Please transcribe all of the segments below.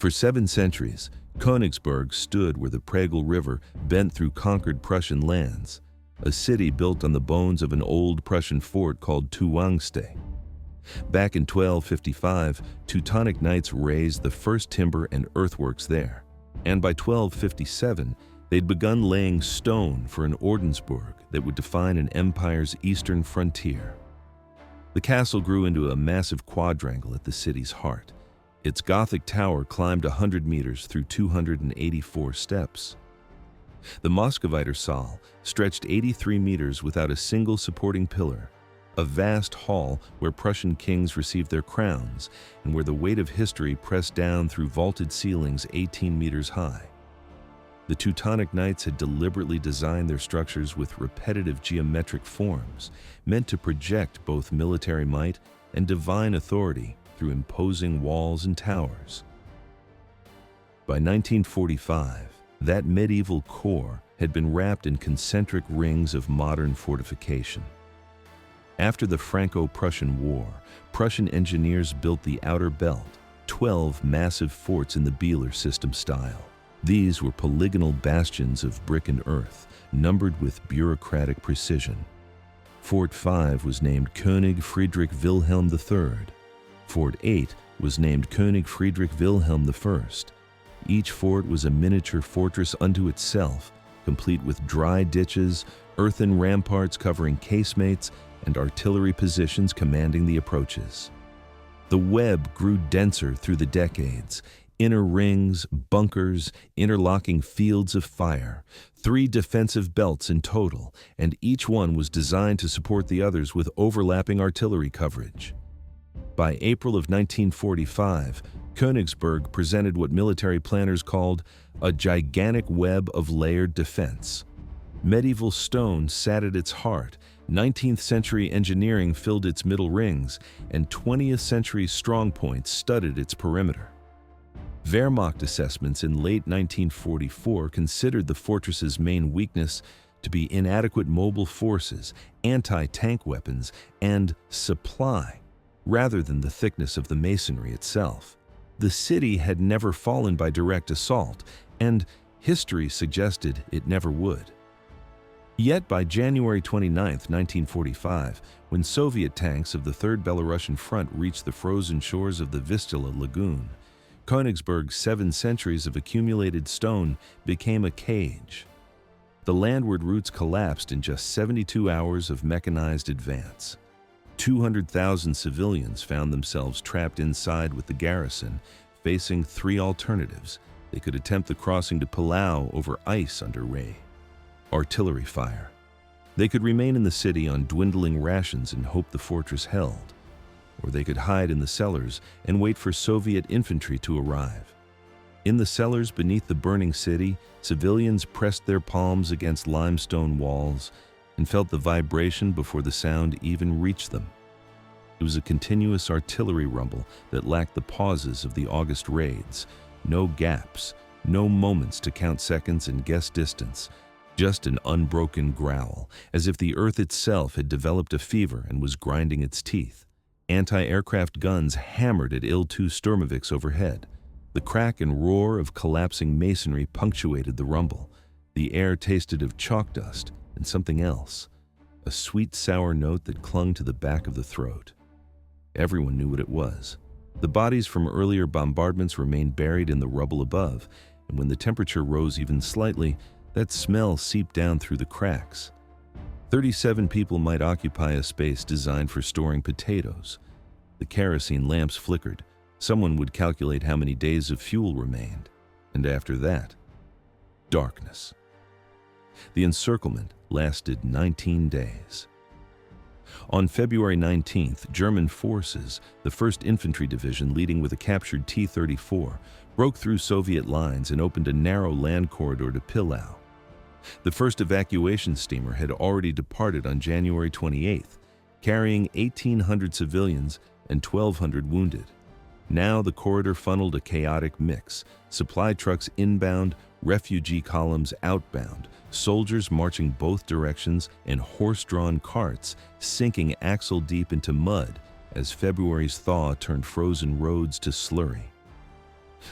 For 7 centuries, Königsberg stood where the Pregel River bent through conquered Prussian lands, a city built on the bones of an old Prussian fort called Teutonic. Back in 1255, Teutonic Knights raised the first timber and earthworks there, and by 1257, they'd begun laying stone for an Ordensburg that would define an empire's eastern frontier. The castle grew into a massive quadrangle at the city's heart. Its Gothic tower climbed 100 meters through 284 steps. The Muscoviter Saal stretched 83 meters without a single supporting pillar, a vast hall where Prussian kings received their crowns and where the weight of history pressed down through vaulted ceilings 18 meters high. The Teutonic Knights had deliberately designed their structures with repetitive geometric forms, meant to project both military might and divine authority through imposing walls and towers. By 1945, that medieval core had been wrapped in concentric rings of modern fortification. After the Franco-Prussian War, Prussian engineers built the outer belt, 12 massive forts in the Bieler system style. These were polygonal bastions of brick and earth, numbered with bureaucratic precision. Fort 5 was named König Friedrich Wilhelm III. Fort 8 was named König Friedrich Wilhelm I. Each fort was a miniature fortress unto itself, complete with dry ditches, earthen ramparts covering casemates, and artillery positions commanding the approaches. The web grew denser through the decades. Inner rings, bunkers, interlocking fields of fire, 3 defensive belts in total, and each one was designed to support the others with overlapping artillery coverage. By April of 1945, Königsberg presented what military planners called a gigantic web of layered defense. Medieval stone sat at its heart, 19th century engineering filled its middle rings, and 20th century strongpoints studded its perimeter. Wehrmacht assessments in late 1944 considered the fortress's main weakness to be inadequate mobile forces, anti-tank weapons, and supply, rather than the thickness of the masonry itself. The city had never fallen by direct assault, and history suggested it never would. Yet by January 29, 1945, when Soviet tanks of the Third Belarusian Front reached the frozen shores of the Vistula Lagoon, Königsberg's 7 centuries of accumulated stone became a cage. The landward routes collapsed in just 72 hours of mechanized advance. 200,000 civilians found themselves trapped inside with the garrison, facing 3 alternatives. They could attempt the crossing to Pillau over ice under rain. Artillery fire. They could remain in the city on dwindling rations and hope the fortress held. Or they could hide in the cellars and wait for Soviet infantry to arrive. In the cellars beneath the burning city, civilians pressed their palms against limestone walls and felt the vibration before the sound even reached them. It was a continuous artillery rumble that lacked the pauses of the August raids, no gaps, no moments to count seconds and guess distance, just an unbroken growl, as if the earth itself had developed a fever and was grinding its teeth. Anti-aircraft guns hammered at Il-2 Sturmovix overhead. The crack and roar of collapsing masonry punctuated the rumble. The air tasted of chalk dust and something else, a sweet sour note that clung to the back of the throat. Everyone knew what it was. The bodies from earlier bombardments remained buried in the rubble above, and when the temperature rose even slightly, that smell seeped down through the cracks. 37 people might occupy a space designed for storing potatoes. The kerosene lamps flickered. Someone would calculate how many days of fuel remained. And after that, darkness. The encirclement lasted 19 days. On February 19th, German forces, the 1st Infantry Division leading with a captured T-34, broke through Soviet lines and opened a narrow land corridor to Pillau. The first evacuation steamer had already departed on January 28th, carrying 1,800 civilians and 1,200 wounded. Now the corridor funneled a chaotic mix, supply trucks inbound, refugee columns outbound, soldiers marching both directions, and horse-drawn carts sinking axle-deep into mud as February's thaw turned frozen roads to slurry.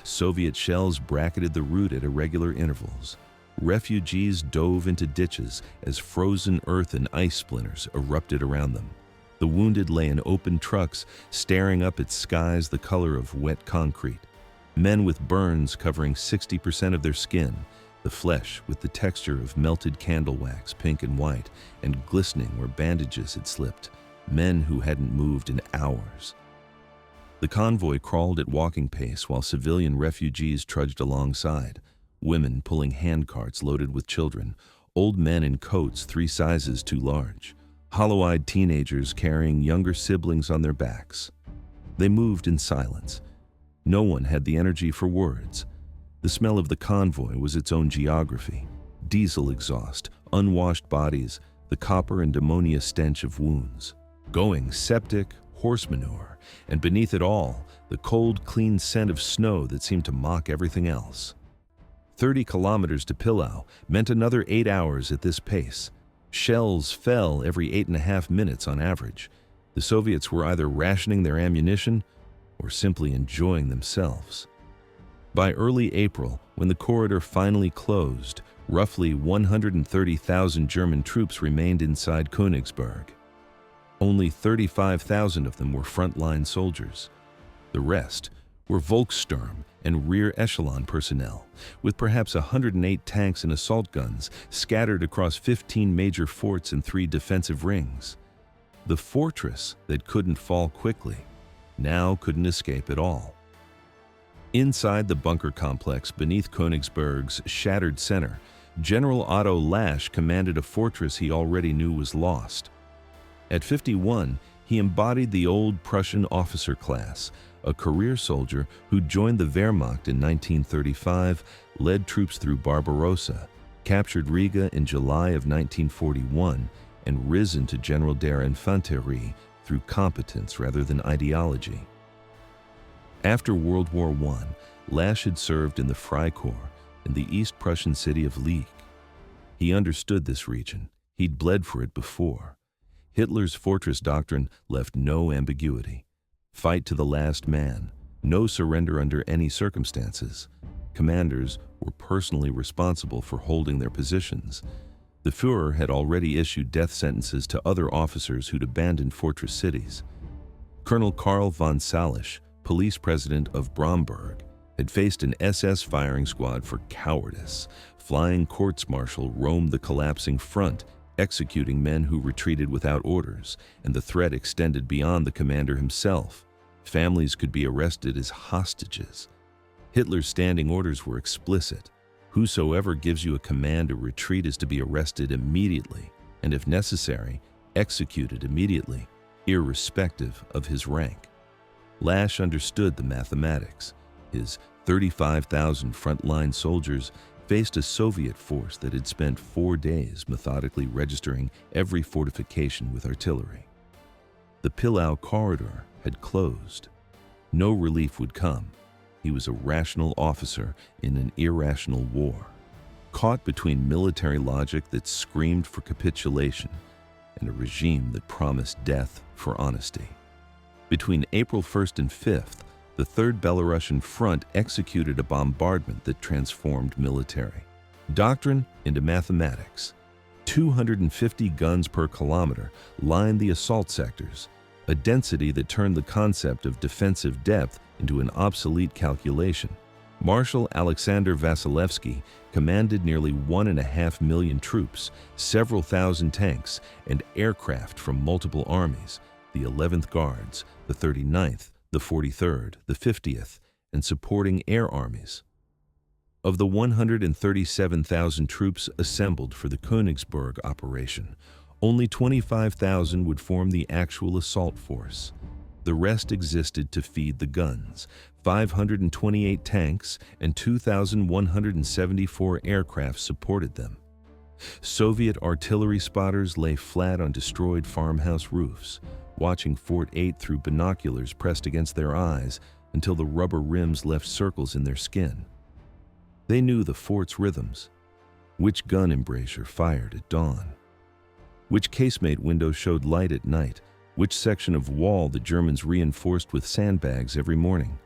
Soviet shells bracketed the route at irregular intervals. Refugees dove into ditches as frozen earth and ice splinters erupted around them. The wounded lay in open trucks, staring up at skies the color of wet concrete. Men with burns covering 60% of their skin, the flesh with the texture of melted candle wax, pink and white, and glistening where bandages had slipped. Men who hadn't moved in hours. The convoy crawled at walking pace while civilian refugees trudged alongside. Women pulling handcarts loaded with children, old men in coats 3 sizes too large, hollow-eyed teenagers carrying younger siblings on their backs. They moved in silence. No one had the energy for words. The smell of the convoy was its own geography. Diesel exhaust, unwashed bodies, the copper and ammonia stench of wounds. Going septic, horse manure, and beneath it all, the cold, clean scent of snow that seemed to mock everything else. 30 kilometers to Pillau meant another 8 hours at this pace. Shells fell every 8.5 minutes on average. The Soviets were either rationing their ammunition or simply enjoying themselves. By early April, when the corridor finally closed, roughly 130,000 German troops remained inside Königsberg. Only 35,000 of them were frontline soldiers. The rest were Volkssturm and rear echelon personnel, with perhaps 108 tanks and assault guns scattered across 15 major forts and 3 defensive rings. The fortress that couldn't fall quickly now couldn't escape at all. Inside the bunker complex beneath Königsberg's shattered center, General Otto Lash commanded a fortress he already knew was lost. At 51, he embodied the old Prussian officer class, a career soldier who joined the Wehrmacht in 1935, led troops through Barbarossa, captured Riga in July of 1941, and risen to General der Infanterie through competence rather than ideology. After World War I, Lash had served in the Freikorps in the East Prussian city of Leek. He understood this region. He'd bled for it before. Hitler's fortress doctrine left no ambiguity. Fight to the last man, no surrender under any circumstances. Commanders were personally responsible for holding their positions. The Führer had already issued death sentences to other officers who'd abandoned fortress cities. Colonel Karl von Salisch, police president of Bromberg, had faced an SS firing squad for cowardice. Flying courts-martial roamed the collapsing front, executing men who retreated without orders, and the threat extended beyond the commander himself. Families could be arrested as hostages. Hitler's standing orders were explicit. Whosoever gives you a command to retreat is to be arrested immediately, and if necessary, executed immediately, irrespective of his rank. Lash understood the mathematics. His 35,000 frontline soldiers faced a Soviet force that had spent 4 days methodically registering every fortification with artillery. The Pillau corridor had closed. No relief would come. He was a rational officer in an irrational war, caught between military logic that screamed for capitulation and a regime that promised death for honesty. Between April 1st and 5th, the Third Belarusian Front executed a bombardment that transformed military doctrine into mathematics. 250 guns per kilometer lined the assault sectors, a density that turned the concept of defensive depth into an obsolete calculation. Marshal Alexander Vasilevsky commanded nearly 1.5 million troops, several thousand tanks, and aircraft from multiple armies, the 11th Guards, the 39th, the 43rd, the 50th, and supporting air armies. Of the 137,000 troops assembled for the Königsberg operation, only 25,000 would form the actual assault force. The rest existed to feed the guns. 528 tanks and 2,174 aircraft supported them. Soviet artillery spotters lay flat on destroyed farmhouse roofs, watching Fort 8 through binoculars pressed against their eyes until the rubber rims left circles in their skin. They knew the fort's rhythms. Which gun embrasure fired at dawn? Which casemate window showed light at night? Which section of wall the Germans reinforced with sandbags every morning?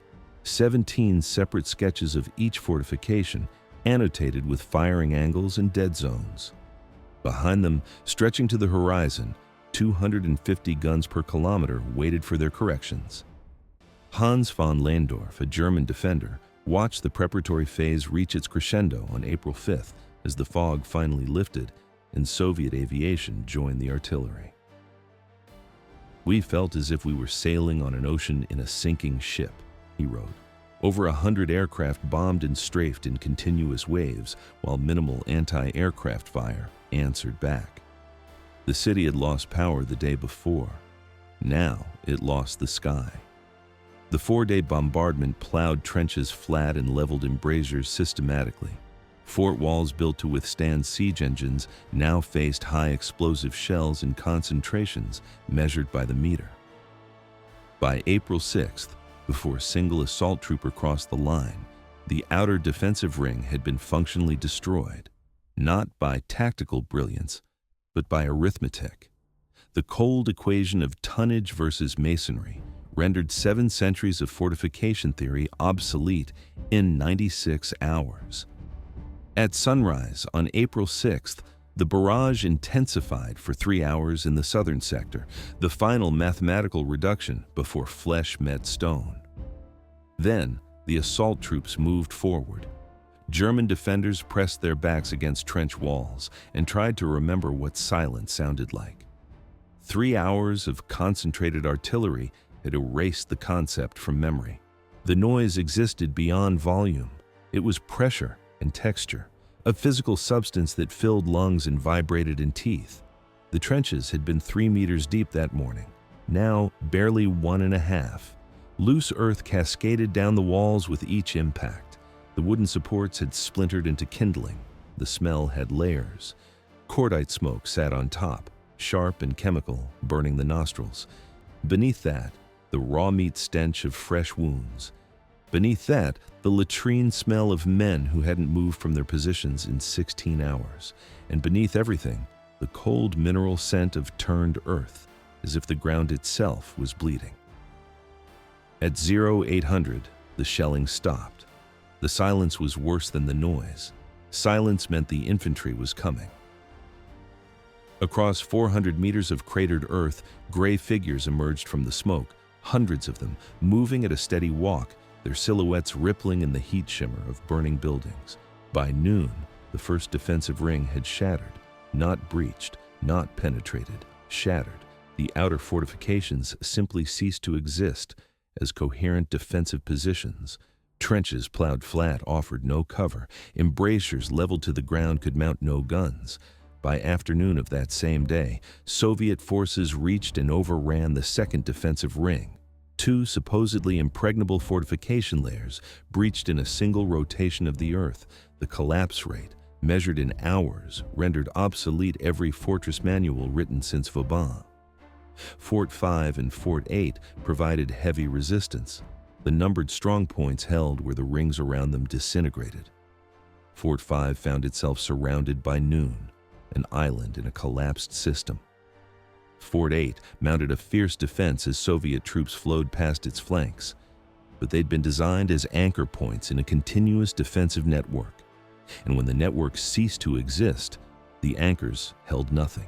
17 separate sketches of each fortification, annotated with firing angles and dead zones. Behind them, stretching to the horizon, 250 guns per kilometer waited for their corrections. Hans von Landorf, a German defender, watched the preparatory phase reach its crescendo on April 5th as the fog finally lifted and Soviet aviation joined the artillery. "We felt as if we were sailing on an ocean in a sinking ship," he wrote. Over 100 aircraft bombed and strafed in continuous waves, while minimal anti-aircraft fire answered back. The city had lost power the day before. Now it lost the sky. The 4-day bombardment plowed trenches flat and leveled embrasures systematically. Fort walls built to withstand siege engines now faced high explosive shells in concentrations measured by the meter. By April 6th, before a single assault trooper crossed the line, the outer defensive ring had been functionally destroyed, not by tactical brilliance, but by arithmetic. The cold equation of tonnage versus masonry rendered 7 centuries of fortification theory obsolete in 96 hours. At sunrise on April 6th, the barrage intensified for 3 hours in the southern sector, the final mathematical reduction before flesh met stone. Then, the assault troops moved forward. German defenders pressed their backs against trench walls and tried to remember what silence sounded like. 3 hours of concentrated artillery had erased the concept from memory. The noise existed beyond volume. It was pressure and texture, a physical substance that filled lungs and vibrated in teeth. The trenches had been 3 meters deep that morning, now barely 1.5. Loose earth cascaded down the walls with each impact. The wooden supports had splintered into kindling. The smell had layers. Cordite smoke sat on top, sharp and chemical, burning the nostrils. Beneath that, the raw meat stench of fresh wounds. Beneath that, the latrine smell of men who hadn't moved from their positions in 16 hours. And beneath everything, the cold mineral scent of turned earth, as if the ground itself was bleeding. At 0800, the shelling stopped. The silence was worse than the noise. Silence meant the infantry was coming. Across 400 meters of cratered earth, gray figures emerged from the smoke, hundreds of them, moving at a steady walk, their silhouettes rippling in the heat shimmer of burning buildings. By noon, the first defensive ring had shattered, not breached, not penetrated, shattered. The outer fortifications simply ceased to exist as coherent defensive positions. Trenches plowed flat offered no cover. Embrasures leveled to the ground could mount no guns. By afternoon of that same day, Soviet forces reached and overran the second defensive ring. 2 supposedly impregnable fortification layers breached in a single rotation of the earth. The collapse rate, measured in hours, rendered obsolete every fortress manual written since Vauban. Fort 5 and Fort 8 provided heavy resistance. The numbered strongpoints held where the rings around them disintegrated. Fort 5 found itself surrounded by noon, an island in a collapsed system. Fort 8 mounted a fierce defense as Soviet troops flowed past its flanks, but they'd been designed as anchor points in a continuous defensive network. And when the network ceased to exist, the anchors held nothing.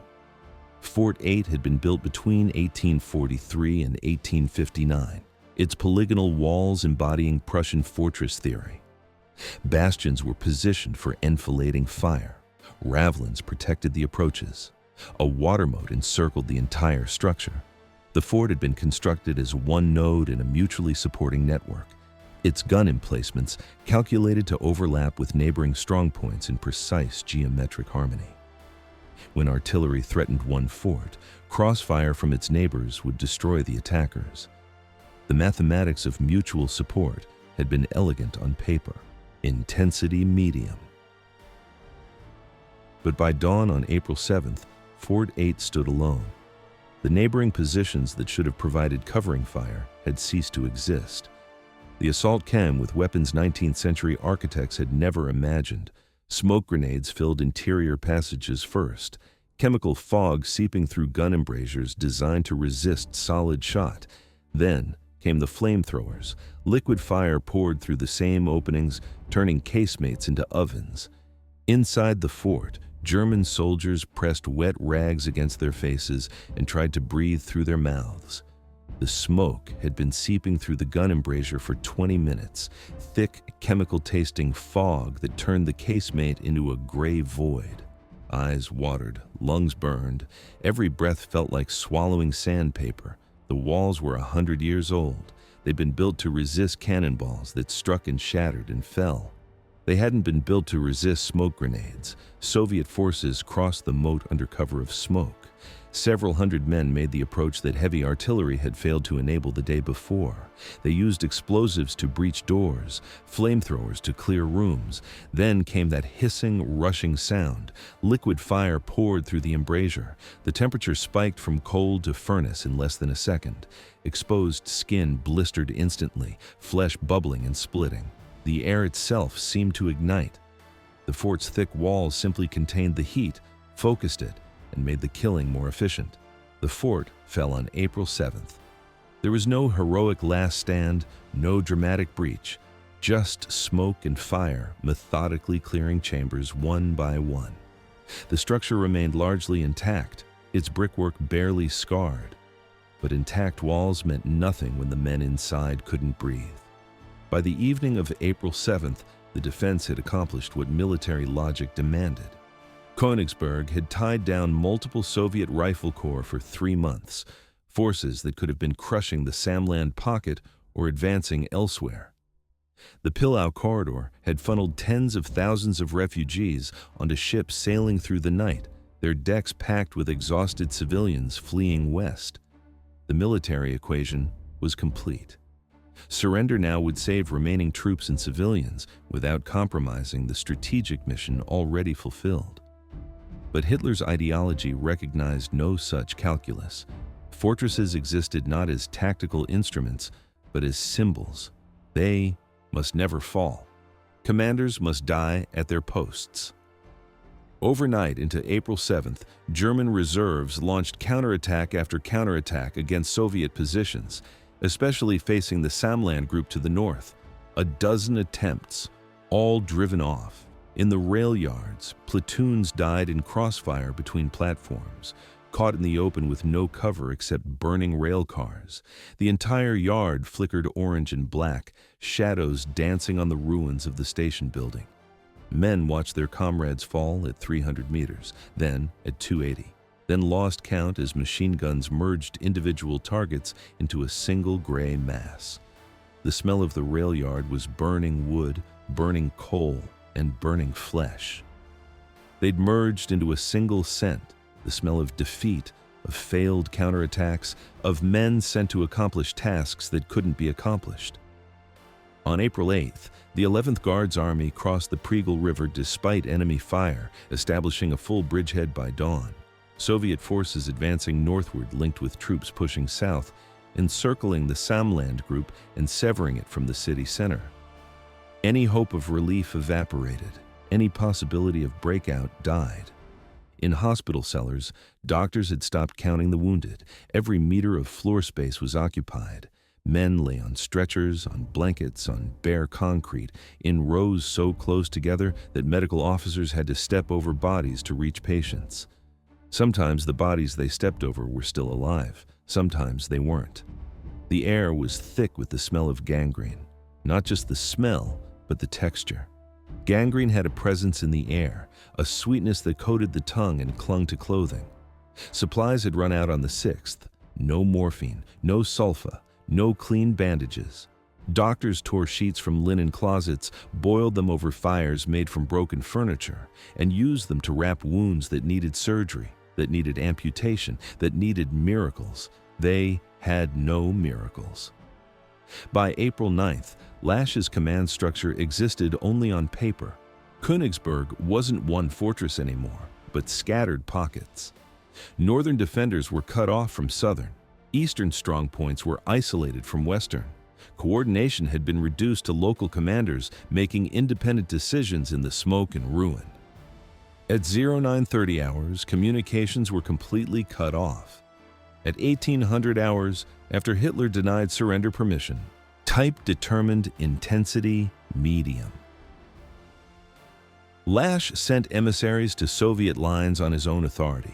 Fort 8 had been built between 1843 and 1859, its polygonal walls embodying Prussian fortress theory. Bastions were positioned for enfilading fire. Ravelins protected the approaches. A water moat encircled the entire structure. The fort had been constructed as one node in a mutually supporting network. Its gun emplacements calculated to overlap with neighboring strongpoints in precise geometric harmony. When artillery threatened one fort, crossfire from its neighbors would destroy the attackers. The mathematics of mutual support had been elegant on paper, intensity medium. But by dawn on April 7th, Fort 8 stood alone. The neighboring positions that should have provided covering fire had ceased to exist. The assault came with weapons 19th century architects had never imagined. Smoke grenades filled interior passages first, chemical fog seeping through gun embrasures designed to resist solid shot. Then, came the Flamethrowers. Liquid fire poured through the same openings, turning casemates into ovens. Inside the fort, German soldiers pressed wet rags against their faces and tried to breathe through their mouths. The smoke had been seeping through the gun embrasure for 20 minutes, thick, chemical-tasting fog that turned the casemate into a gray void. Eyes watered, lungs burned. Every breath felt like swallowing sandpaper. The walls were 100 years old. They'd been built to resist cannonballs that struck and shattered and fell. They hadn't been built to resist smoke grenades. Soviet forces crossed the moat under cover of smoke. Several hundred men made the approach that heavy artillery had failed to enable the day before. They used explosives to breach doors, flamethrowers to clear rooms. Then came that hissing, rushing sound. Liquid fire poured through the embrasure. The temperature spiked from cold to furnace in less than a second. Exposed skin blistered instantly, flesh bubbling and splitting. The air itself seemed to ignite. The fort's thick walls simply contained the heat, focused it, and made the killing more efficient. The fort fell on April 7th. There was no heroic last stand, no dramatic breach, just smoke and fire methodically clearing chambers one by one. The structure remained largely intact, its brickwork barely scarred. But intact walls meant nothing when the men inside couldn't breathe. By the evening of April 7th, the defense had accomplished what military logic demanded. Königsberg had tied down multiple Soviet rifle corps for 3 months, forces that could have been crushing the Samland pocket or advancing elsewhere. The Pillau corridor had funneled tens of thousands of refugees onto ships sailing through the night, their decks packed with exhausted civilians fleeing west. The military equation was complete. Surrender now would save remaining troops and civilians without compromising the strategic mission already fulfilled. But Hitler's ideology recognized no such calculus. Fortresses existed not as tactical instruments, but as symbols. They must never fall. Commanders must die at their posts. Overnight into April 7th, German reserves launched counterattack after counterattack against Soviet positions, especially facing the Samland group to the north. A dozen attempts, all driven off. In the rail yards, platoons died in crossfire between platforms, caught in the open with no cover except burning rail cars. The entire yard flickered orange and black, shadows dancing on the ruins of the station building. Men watched their comrades fall at 300 meters, then at 280, then lost count as machine guns merged individual targets into a single gray mass. The smell of the rail yard was burning wood, burning coal, and burning flesh. They'd merged into a single scent, the smell of defeat, of failed counterattacks, of men sent to accomplish tasks that couldn't be accomplished. On April 8th, the 11th Guards Army crossed the Pregel River despite enemy fire, establishing a full bridgehead by dawn. Soviet forces advancing northward linked with troops pushing south, encircling the Samland group and severing it from the city center. Any hope of relief evaporated. Any possibility of breakout died. In hospital cellars, doctors had stopped counting the wounded. Every meter of floor space was occupied. Men lay on stretchers, on blankets, on bare concrete, in rows so close together that medical officers had to step over bodies to reach patients. Sometimes the bodies they stepped over were still alive. Sometimes they weren't. The air was thick with the smell of gangrene. Not just the smell, but the texture. Gangrene had a presence in the air, a sweetness that coated the tongue and clung to clothing. Supplies had run out on the 6th. No morphine, no sulfa, no clean bandages. Doctors tore sheets from linen closets, boiled them over fires made from broken furniture, and used them to wrap wounds that needed surgery, that needed amputation, that needed miracles. They had no miracles. By April 9th, Lash's command structure existed only on paper. Königsberg wasn't one fortress anymore, but scattered pockets. Northern defenders were cut off from southern. Eastern strongpoints were isolated from western. Coordination had been reduced to local commanders making independent decisions in the smoke and ruin. At 0930 hours, communications were completely cut off. At 1800 hours, after Hitler denied surrender permission, type determined intensity medium. Lash sent emissaries to Soviet lines on his own authority.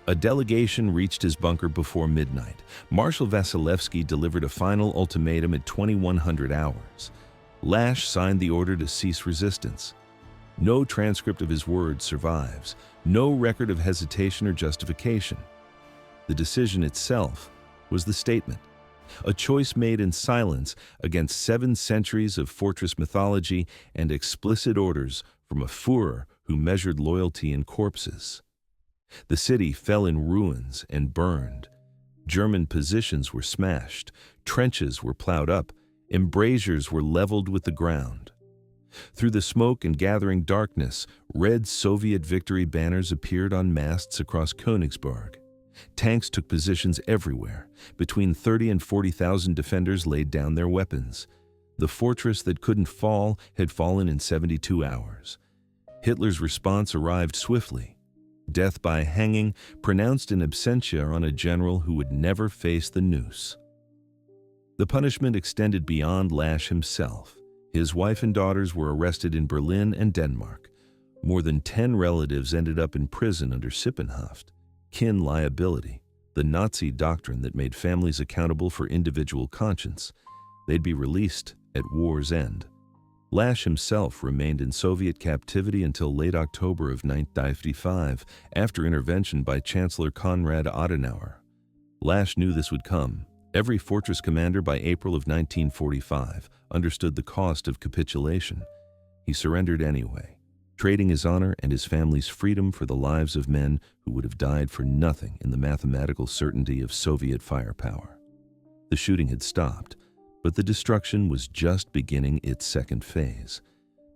A delegation reached his bunker before midnight. Marshal Vasilevsky delivered a final ultimatum at 2100 hours. Lash signed the order to cease resistance. No transcript of his words survives, no record of hesitation or justification. The decision itself was the statement, a choice made in silence against 7 centuries of fortress mythology and explicit orders from a Führer who measured loyalty in corpses. The city fell in ruins and burned. German positions were smashed, trenches were plowed up, embrasures were leveled with the ground. Through the smoke and gathering darkness, red Soviet victory banners appeared on masts across Königsberg. Tanks took positions everywhere. Between 30 and 40,000 defenders laid down their weapons. The fortress that couldn't fall had fallen in 72 hours. Hitler's response arrived swiftly. Death by hanging, pronounced in absentia on a general who would never face the noose. The punishment extended beyond Lash himself. His wife and daughters were arrested in Berlin and Denmark. More than 10 relatives ended up in prison under Sippenhaft. Kin liability, the Nazi doctrine that made families accountable for individual conscience. They'd be released at war's end. Lash himself remained in Soviet captivity until late October of 1955, after intervention by Chancellor Konrad Adenauer. Lash knew this would come. Every fortress commander by April of 1945 understood the cost of capitulation. He surrendered anyway, trading his honor and his family's freedom for the lives of men who would have died for nothing in the mathematical certainty of Soviet firepower. The shooting had stopped, but the destruction was just beginning its second phase.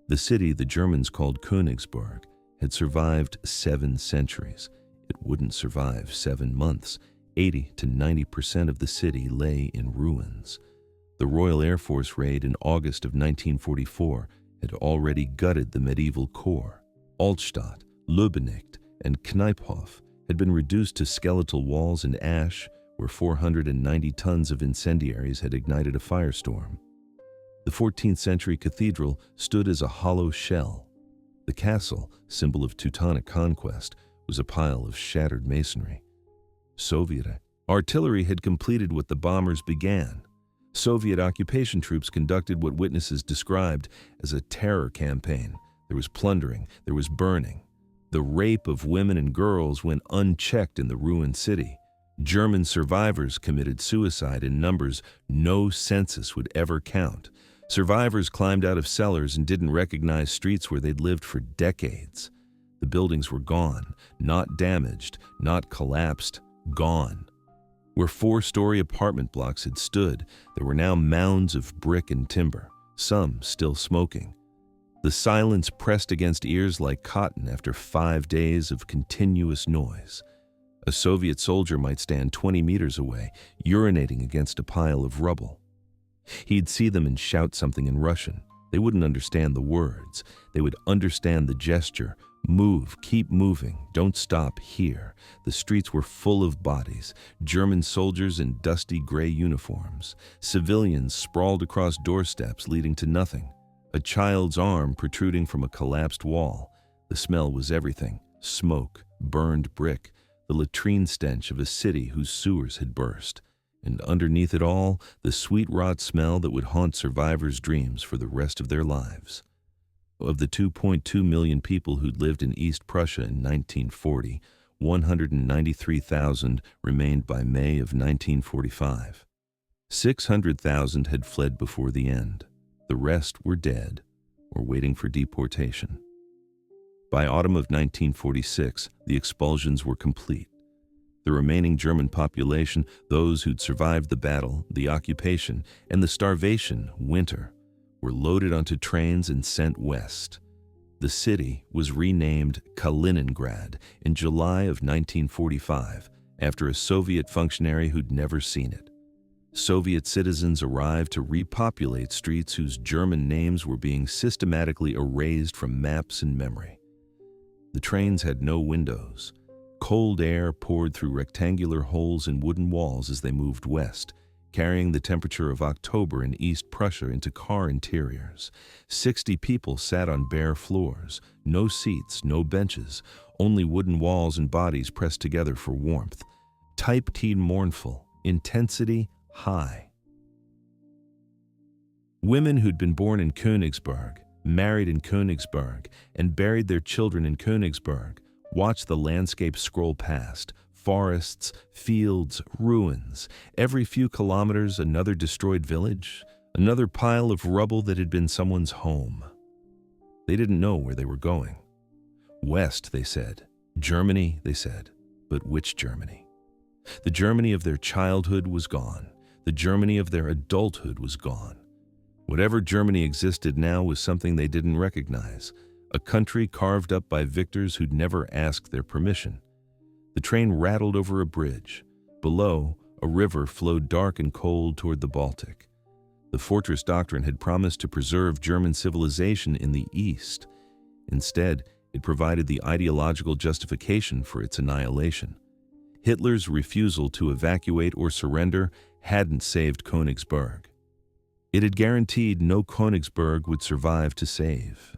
The city the Germans called Königsberg had survived 7 centuries. It wouldn't survive 7 months. 80 to 90% of the city lay in ruins. The Royal Air Force raid in August of 1944 had already gutted the medieval core. Altstadt, Löbenicht, and Kneiphof had been reduced to skeletal walls and ash, where 490 tons of incendiaries had ignited a firestorm. The 14th century cathedral stood as a hollow shell. The castle, symbol of Teutonic conquest, was a pile of shattered masonry. Soviet artillery had completed what the bombers began. Soviet occupation troops conducted what witnesses described as a terror campaign. There was plundering, there was burning. The rape of women and girls went unchecked in the ruined city. German survivors committed suicide in numbers no census would ever count. Survivors climbed out of cellars and didn't recognize streets where they'd lived for decades. The buildings were gone, not damaged, not collapsed, gone. Where 4-story apartment blocks had stood, there were now mounds of brick and timber, some still smoking. The silence pressed against ears like cotton after 5 days of continuous noise. A Soviet soldier might stand 20 meters away, urinating against a pile of rubble. He'd see them and shout something in Russian. They wouldn't understand the words. They would understand the gesture. Move, keep moving, don't stop here. The streets were full of bodies, German soldiers in dusty gray uniforms. Civilians sprawled across doorsteps leading to nothing. A child's arm protruding from a collapsed wall. The smell was everything: smoke, burned brick, the latrine stench of a city whose sewers had burst. And underneath it all, the sweet rot smell that would haunt survivors' dreams for the rest of their lives. Of the 2.2 million people who'd lived in East Prussia in 1940, 193,000 remained by May of 1945. 600,000 had fled before the end. The rest were dead or waiting for deportation. By autumn of 1946, the expulsions were complete. The remaining German population, those who'd survived the battle, the occupation, and the starvation winter, were loaded onto trains and sent west. The city was renamed Kaliningrad in July of 1945 after a Soviet functionary who'd never seen it. Soviet citizens arrived to repopulate streets whose German names were being systematically erased from maps and memory. The trains had no windows. Cold air poured through rectangular holes in wooden walls as they moved west, carrying the temperature of October in East Prussia into car interiors. 60 people sat on bare floors, no seats, no benches, only wooden walls and bodies pressed together for warmth. Type T mournful, intensity high. Women who'd been born in Königsberg, married in Königsberg, and buried their children in Königsberg watched the landscape scroll past. Forests, fields, ruins. Every few kilometers, another destroyed village, another pile of rubble that had been someone's home. They didn't know where they were going. West, they said. Germany, they said. But which Germany? The Germany of their childhood was gone. The Germany of their adulthood was gone. Whatever Germany existed now was something they didn't recognize, a country carved up by victors who'd never asked their permission. The train rattled over a bridge. Below, a river flowed dark and cold toward the Baltic. The fortress doctrine had promised to preserve German civilization in the East. Instead, it provided the ideological justification for its annihilation. Hitler's refusal to evacuate or surrender hadn't saved Königsberg. It had guaranteed no Königsberg would survive to save.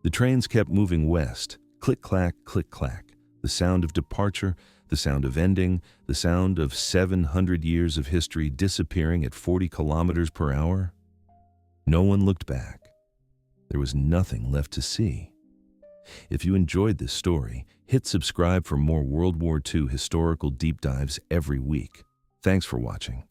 The trains kept moving west, click-clack, click-clack. The sound of departure, the sound of ending, the sound of 700 years of history disappearing at 40 kilometers per hour. No one looked back. There was nothing left to see. If you enjoyed this story, hit subscribe for more World War II historical deep dives every week. Thanks for watching.